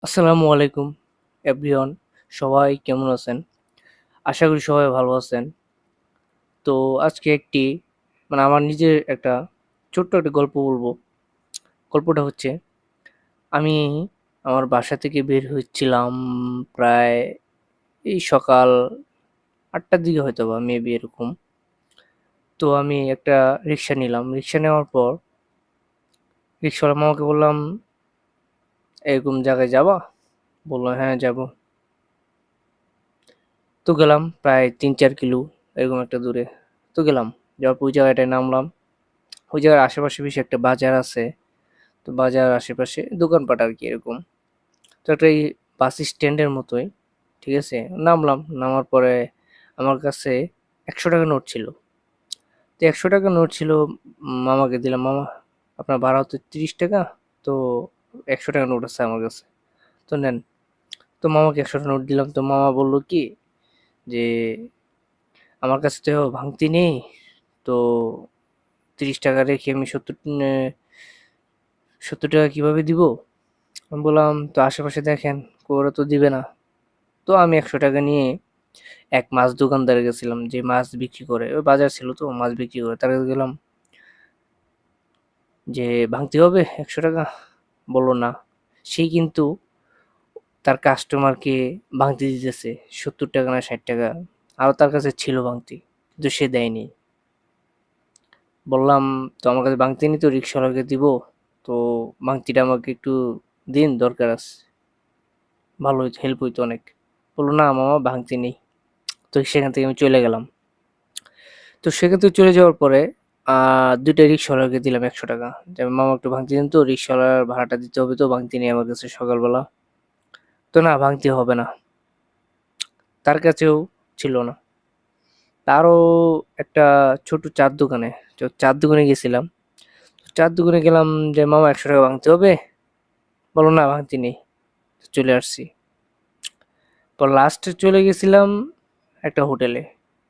আসসালামু আলাইকুম এভরিওয়ান, সবাই কেমন আছেন? আশা করি সবাই ভালো আছেন। তো আজকে আমার নিজের একটা ছোট্ট একটা গল্প বলবো। গল্পটা হচ্ছে, আমি আমার বাসা থেকে বের হচ্ছিলাম প্রায় এই সকাল ৮টার দিকে হয়তোবা মেবি এরকম। তো আমি একটা রিক্সা নিলাম। রিক্সা নেওয়ার পর রিক্সাওয়ালা মামাকে বললাম, "এরকম জায়গায় যাবা?" বলল, "হ্যাঁ, যাবো।" তো গেলাম প্রায় ৩-৪ কিলো এরকম একটা দূরে। তো গেলাম। যাওয়ার পর ওই জায়গাটায় নামলাম। ওই জায়গার আশেপাশে বেশি একটা বাজার আছে। তো বাজার আশেপাশে দোকানপাট আরকি এরকম। তো একটা এই বাস স্ট্যান্ডের মতোই। ঠিক আছে? নামলাম। নামার পরে আমার কাছে ৳১০০ নোট ছিল। তো ৳১০০ নোট ছিল, মামাকে দিলাম। "মামা, আপনার ভাড়া হচ্ছে ৳৩০, তো ৳১০০ নোট আছে আমার কাছে। তো নেন।" তো মামাকে ৳১০০ নোট দিলাম। তো মামা বলল কি যে, "আমার কাছে তো ভাঙতি নেই। তো ৳৩০ রেখে আমি ৳৭০ কিভাবে দিব?" আমি বললাম, "তো আশেপাশে দেখেন, ওরা তো দিবে না।" তো আমি ৳১০০ নিয়ে এক মাছ দোকানদারে গেছিলাম, যে মাছ বিক্রি করে। ওই বাজার ছিল তো, মাছ বিক্রি করে। তার কাছে গেলাম যে, "ভাঙতি হবে ৳১০০?" বলল, "না।" সে কিন্তু তার কাস্টমারকে ভাঙতি দিতেছে ৳৭০ না ৳৬০। আরও তার কাছে ছিল ভাঙতি, কিন্তু সে দেয়নি। বললাম, "তো আমার কাছে ভাঙতি নেই, তো রিক্শাওয়ালাকে দিব। তো ভাঙতিটা আমাকে একটু দিন, দরকার আছে। ভালো হইতো, হেল্প হইতো অনেক।" বলল, "না মামা, ভাঙতি নেই।" তো সেখান থেকে আমি চলে গেলাম। তো সেখান থেকে চলে যাওয়ার পরে ২ টা রিক্শাওয়ালাকে দিলাম ৳১০০, যে, "মামা একটু ভাঙতি দিন তো, রিক্শাওয়ালার ভাড়াটা দিতে হবে, তো ভাঙতি নেই আমার কাছে সকালবেলা।" তো না, ভাঙতি হবে না। তার কাছেও ছিল না। তারও একটা ছোট চা'র দোকানে, চা'র দোকানে গেছিলাম। চা'র দোকানে গেলাম যে, "মামা ৳১০০ ভাঙতি হবে?" বলল, "না, ভাঙতি নেই।" চলে আসছি। পর লাস্টে চলে গেছিলাম একটা হোটেলে।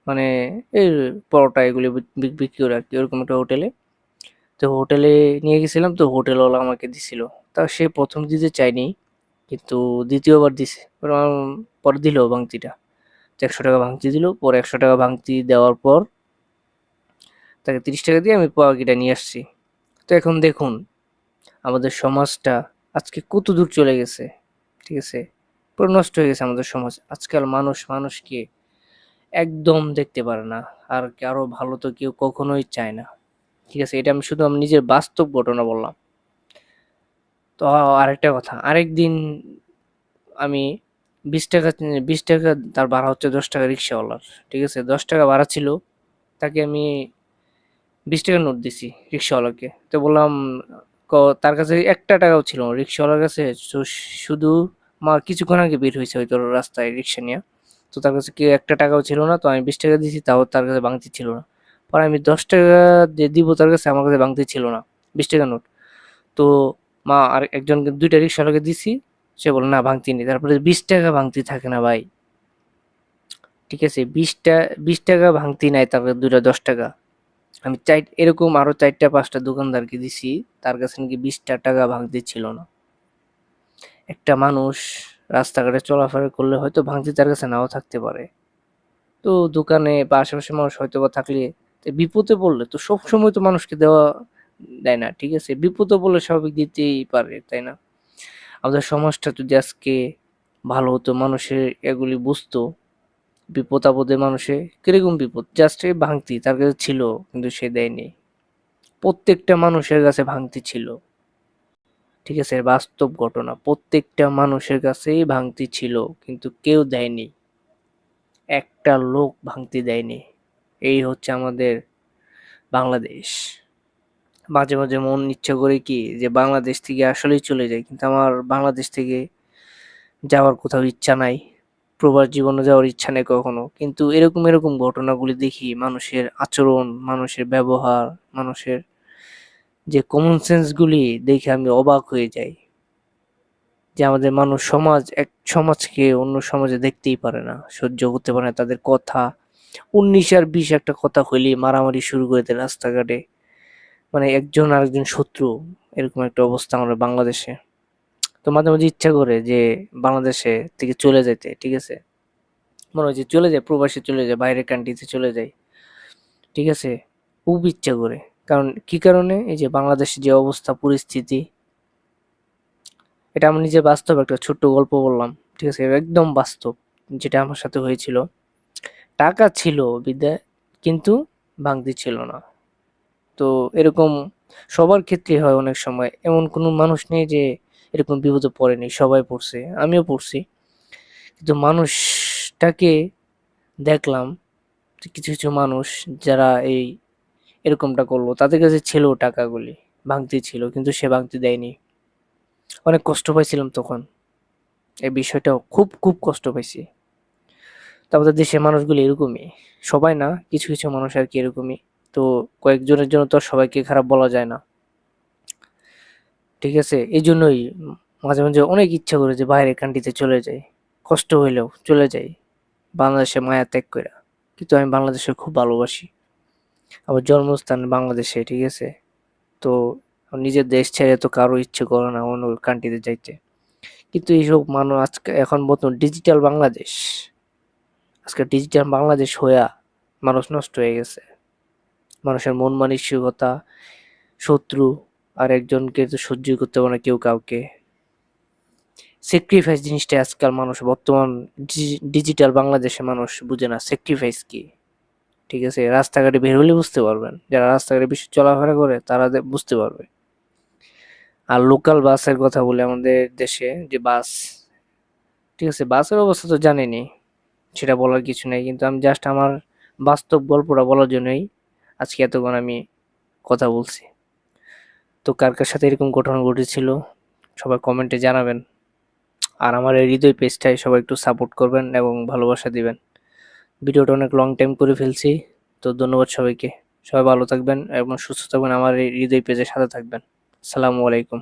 মানে এই পরোটা এগুলি বিক্রি করে আরকি, ওরকম একটা হোটেলে। তো হোটেলে নিয়ে গেছিলাম, তো হোটেলওয়ালা আমাকে দিছিল। তাও সে ১ম দিতে চায়নি, কিন্তু ২য় বার দিছে। পরে দিল ভাঙতিটা। তো ৳১০০ ভাঙতি দিল। পরে ৳১০০ ভাঙতি দেওয়ার পর তাকে ৳৩০ দিয়ে আমি পাউরুটিটা নিয়ে আসছি। তো এখন দেখুন, আমাদের সমাজটা আজকে কতদূর চলে গেছে। ঠিক আছে? পুরো নষ্ট হয়ে গেছে আমাদের সমাজ। আজকাল মানুষ মানুষকে একদম দেখতে পারে না। আর কারো ভালো তো কেউ কখনোই চায় না। ঠিক আছে? এটা আমি শুধু আমার নিজের বাস্তব ঘটনা বললাম। তো আরেকটা কথা, আরেকদিন আমি ৳২০ ৳২০ তার ভাড়া হচ্ছে ৳১০ রিক্শাওয়ালার। ঠিক আছে? ৳১০ ভাড়া ছিল। তাকে আমি ৳২০ নোট দিছি রিক্শাওয়ালাকে। তো বললাম, ক তার কাছে একটা টাকাও ছিল না। রিক্শাওয়ালার কাছে শুধু কিছুক্ষণ আগে বের হইছে হয়তো রাস্তায় রিক্সা নিয়া। তো তার কাছে একটা টাকাও ছিল না। তো আমি ৳২০ দিছি, তাও তার কাছে ভাঙতি ছিল না। পরে আমি ৳১০ যে দিব তার কাছে, আমার কাছে ভাঙতি ছিল না। ৳২০ নোট। তো আর একজনকে ২ টা রিক্শাওয়ালাকে দিছি। সে বলল, "না, ভাঙতি নেই।" তারপরে ৳২০ ভাঙতি থাকে না ভাই। ঠিক আছে? ৳২০ ভাঙতি নাই, তারপরে ২ টা ৳১০। আমি এরকম আরো ৪টা ৫টা দোকানদারকে দিছি। তার কাছে নাকি ৳২০ ভাঙতি ছিল না। একটা মানুষ রাস্তাঘাটে চলাফেরা করলে হয়তো ভাঙতি তার কাছে নাও থাকতে পারে। তো দোকানে বা আশেপাশে মানুষ হয়তোবা থাকলে, বিপদে পড়লে তো সবসময় তো মানুষকে দেয় না। ঠিক আছে? বিপদে পড়লে স্বাভাবিক দিতেই পারে, তাই না? আমাদের সমাজটা যদি আজকে ভালো হতো, মানুষের এগুলি বুঝতো, বিপদ-আপদে মানুষে কিরকম বিপদ? জাস্ট এই ভাঙতি তার কাছে ছিল, কিন্তু সে দেয়নি। প্রত্যেকটা মানুষের কাছে ভাঙতি ছিল। ঠিক আছে? বাস্তব ঘটনা। প্রত্যেকটা মানুষের কাছেই ভাঙতি ছিল, কিন্তু কেউ দেয়নি। একটা লোক ভাঙতি দেয়নি। এই হচ্ছে আমাদের বাংলাদেশ। মাঝে, মাঝে মন ইচ্ছা করে কি যে বাংলাদেশ থেকে আসলেই চলে যাই। কিন্তু আমার বাংলাদেশ থেকে যাওয়ার কোথাও ইচ্ছা নাই। প্রবাস জীবনে যাওয়ার ইচ্ছা নেই কখনো। কিন্তু এরকম ঘটনাগুলি দেখি, মানুষের আচরণ, মানুষের ব্যবহার, মানুষের যে কমন সেন্স গুলি দেখে আমি অবাক হয়ে যাই। যে আমাদের এক সমাজকে অন্য সমাজে দেখতেই পারে না, সহ্য করতে পারে না তাদের কথা। ১৯ আর ২০ একটা কথা হইলেই মারামারি শুরু করে দেয় রাস্তাঘাটে। মানে একজন আরেকজন শত্রু, এরকম একটা অবস্থা আমাদের বাংলাদেশে। তো মাঝে মাঝে ইচ্ছা করে যে বাংলাদেশে থেকে চলে যেতে, ঠিক আছে, মনে হয় যে চলে যায়, প্রবাসে চলে যায়, বাইরের কান্ট্রিতে চলে যায়, ঠিক আছে, খুব ইচ্ছা করে। কারণ কি কারণে, এই যে বাংলাদেশের যে অবস্থা পরিস্থিতি, এটা আমি নিজে বাস্তব একটা ছোট্ট গল্প বললাম, ঠিক আছে, একদম বাস্তব, যেটা আমার সাথে হয়েছিল। টাকা ছিল বিদ্যায়, কিন্তু ভাঙতি ছিল না। তো এরকম সবার ক্ষেত্রেই হয় অনেক সময়, এমন কোনো মানুষ নেই যে এরকম বিপদে পড়েনি, সবাই পড়ছে, আমিও পড়ছি। কিন্তু মানুষটাকে দেখলাম যে কিছু কিছু মানুষ যারা এই এরকমটা করলো, তাদের কাছে ছিল টাকাগুলি, ভাঙতি ছিল, কিন্তু সে ভাঙতি দেয়নি। অনেক কষ্ট পাইছিলাম তখন, এই বিষয়টাও খুব খুব কষ্ট পাইছি। তো আমাদের দেশের মানুষগুলো এরকমই, সবাই না, কিছু কিছু মানুষ আর কি এরকমই। তো কয়েকজনের জন্য তো আর সবাইকে খারাপ বলা যায় না, ঠিক আছে, এই জন্যই মাঝে মাঝে অনেক ইচ্ছা করে যে বাইরের কান্ট্রিতে চলে যাই, কষ্ট হইলেও চলে যাই, বাংলাদেশে মায়া ত্যাগ কইরা। কিন্তু আমি বাংলাদেশে খুব ভালোবাসি, আমার জন্মস্থান বাংলাদেশে, ঠিক আছে। তো নিজের দেশ ছেড়ে তো কারো ইচ্ছে করে না অন্য কান্ট্রিতে যাইতে। কিন্তু এইসব মানুষ আজকে এখন বর্তমান ডিজিটাল বাংলাদেশ, আজকে ডিজিটাল বাংলাদেশ হইয়া মানুষ নষ্ট হয়ে গেছে। মানুষের মন মানসিকতা, শত্রু আর একজনকে তো সহ্যই করতে পারে না কেউ কাউকে। স্যাক্রিফাইস জিনিসটা আজকাল মানুষ বর্তমান ডিজিটাল বাংলাদেশে মানুষ বুঝে না স্যাক্রিফাইস কি, ঠিক আছে। রাস্তাঘাটে বের হলে বুঝতে পারবেন, যারা রাস্তাঘাটে বেশি চলাফেরা করে তারা বুঝতে পারবে। আর লোকাল বাসের কথা বলে, আমাদের দেশে যে বাস, ঠিক আছে, বাসের অবস্থা তো জানেনই, সেটা বলার কিছু নেই। কিন্তু আমি জাস্ট আমার বাস্তব গল্পটা বলার জন্যই আজকে এতক্ষণ আমি কথা বলছি। তো কার কার সাথে এরকম ঘটনা ঘটেছিল সবাই কমেন্টে জানাবেন। আর আমার এই হৃদয় পেজটাই সবাই একটু সাপোর্ট করবেন এবং ভালোবাসা দিবেন। ভিডিওটা অনেক লং টাইম করে ফেলছি, তো ধন্যবাদ সবাইকে। সবাই ভালো থাকবেন এবং সুস্থ থাকবেন, আমার এই হৃদয় পেজের সাথে থাকবেন। আসসালামু আলাইকুম।